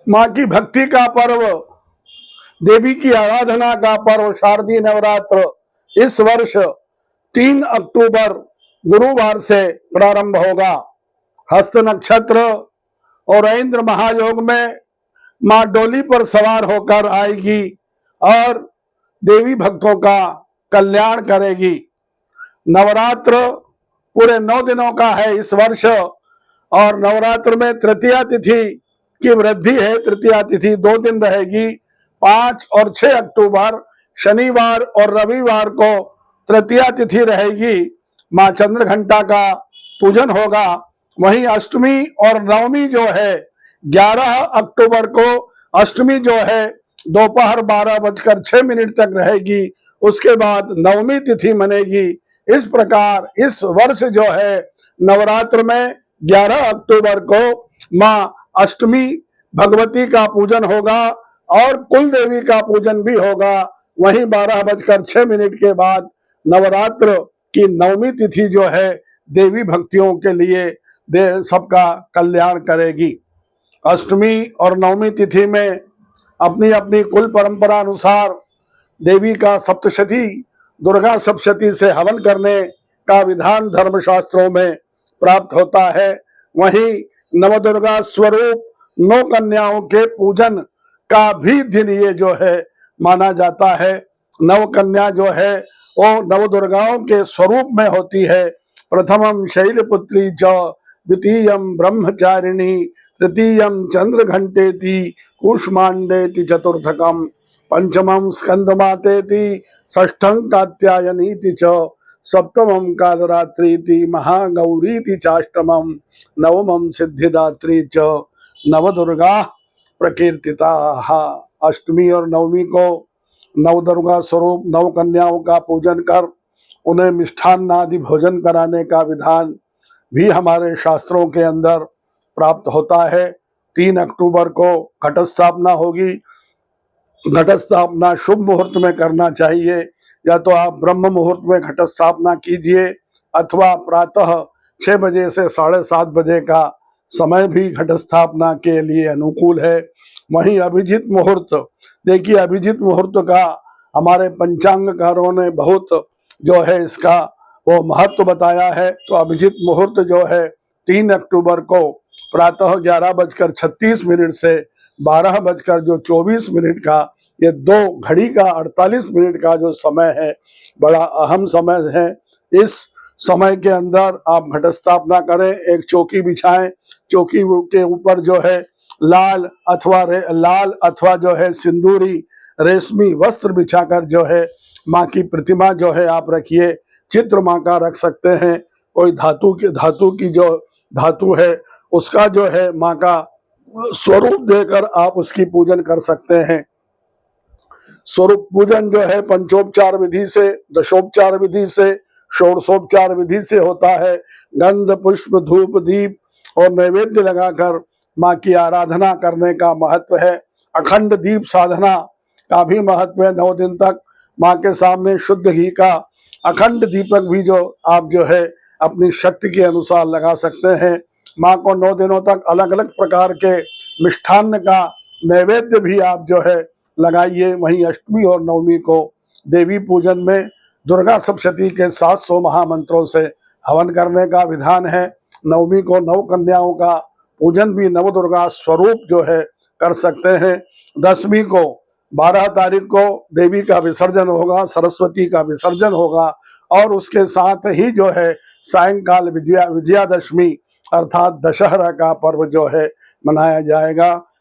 माँ की भक्ति का पर्व, देवी की आराधना का पर्व शारदीय नवरात्र इस वर्ष 3 अक्टूबर गुरुवार से प्रारंभ होगा। हस्त नक्षत्र और ऐन्द्र महायोग में माँ डोली पर सवार होकर आएगी और देवी भक्तों का कल्याण करेगी। नवरात्र पूरे 9 दिनों का है इस वर्ष और नवरात्र में तृतीया तिथि की वृद्धि है। तृतीया तिथि 2 दिन रहेगी, 5 और 6 अक्टूबर शनिवार और रविवार को तृतीया तिथि रहेगी। माँ चंद्रघंटा का पूजन होगा। वहीं अष्टमी और नवमी जो है 11 अक्टूबर को अष्टमी जो है दोपहर 12:06 तक रहेगी। उसके बाद नवमी तिथि मनेगी। इस प्रकार इस वर्ष जो है नवरात्र में 11 अक्टूबर को माँ अष्टमी भगवती का पूजन होगा और कुल देवी का पूजन भी होगा। वहीं 12:06 के बाद नवरात्र की नवमी तिथि जो है देवी भक्तियों के लिए सबका कल्याण करेगी। अष्टमी और नवमी तिथि में अपनी अपनी कुल परंपरा अनुसार देवी का सप्तशती दुर्गा सप्तशती से हवन करने का विधान धर्मशास्त्रों में प्राप्त होता है। वहीं नवदुर्गा स्वरूप 9 कन्याओं के पूजन का भी दिन ये जो है माना जाता है। 9 कन्या जो है वो नवदुर्गाओं के स्वरूप में होती है। प्रथमम शैलपुत्री च, द्वितीयम ब्रह्मचारिणी, तृतीयम चंद्रघंटेति, कूष्मांडेति चतुर्थकम, पंचमं स्कंदमातेति, षष्ठं कात्यायनीति च, सप्तमं कालरात्रीति, महागौरीति चाष्टमं, नवमं सिद्धिदात्री च, नवदुर्गा प्रकीर्तिता। अष्टमी और नवमी को नवदुर्गा स्वरूप 9 कन्याओं का पूजन कर उन्हें मिष्ठान्न आदि भोजन कराने का विधान भी हमारे शास्त्रों के अंदर प्राप्त होता है। 3 अक्टूबर को घट स्थापना होगी। घट स्थापना शुभ मुहूर्त में करना चाहिए। या तो आप ब्रह्म मुहूर्त में घट स्थापना कीजिए अथवा प्रातः 6 बजे से 7:30 बजे का समय भी घट स्थापना के लिए अनुकूल है। वहीं अभिजीत मुहूर्त, देखिए अभिजीत मुहूर्त का हमारे पंचांगकारों ने बहुत जो है इसका वो महत्व बताया है। तो अभिजीत मुहूर्त जो है 3 अक्टूबर को प्रातः 11:36 से 12:24 का ये 2 घड़ी का 48 मिनट का जो समय है बड़ा अहम समय है। इस समय के अंदर आप घट स्थापना करें, एक चौकी बिछाएं, चौकी के ऊपर जो है लाल अथवा जो है सिंदूरी रेशमी वस्त्र बिछाकर जो है माँ की प्रतिमा जो है आप रखिए। चित्र माँ का रख सकते हैं, कोई धातु की जो धातु है उसका जो है माँ का स्वरूप देकर आप उसकी पूजन कर सकते हैं। स्वरूप पूजन जो है पंचोपचार विधि से, दशोपचार विधि से, षोडशोपचार विधि से होता है। गंध पुष्प धूप दीप और नैवेद्य लगाकर माँ की आराधना करने का महत्व है। अखंड दीप साधना का भी महत्व है। 9 दिन तक माँ के सामने शुद्ध घी का अखंड दीपक भी जो आप जो है अपनी शक्ति के अनुसार लगा सकते हैं। माँ को 9 दिनों तक अलग अलग प्रकार के मिष्ठान्न का नैवेद्य भी आप जो है लगाइए। वहीं अष्टमी और नवमी को देवी पूजन में दुर्गा सप्तशती के 700 महामंत्रों से हवन करने का विधान है। नवमी को 9 कन्याओं का पूजन भी नवदुर्गा स्वरूप जो है कर सकते हैं। 10वीं को 12 तारीख को देवी का विसर्जन होगा, सरस्वती का विसर्जन होगा और उसके साथ ही जो है सायंकाल विजयादशमी अर्थात दशहरा का पर्व जो है मनाया जाएगा।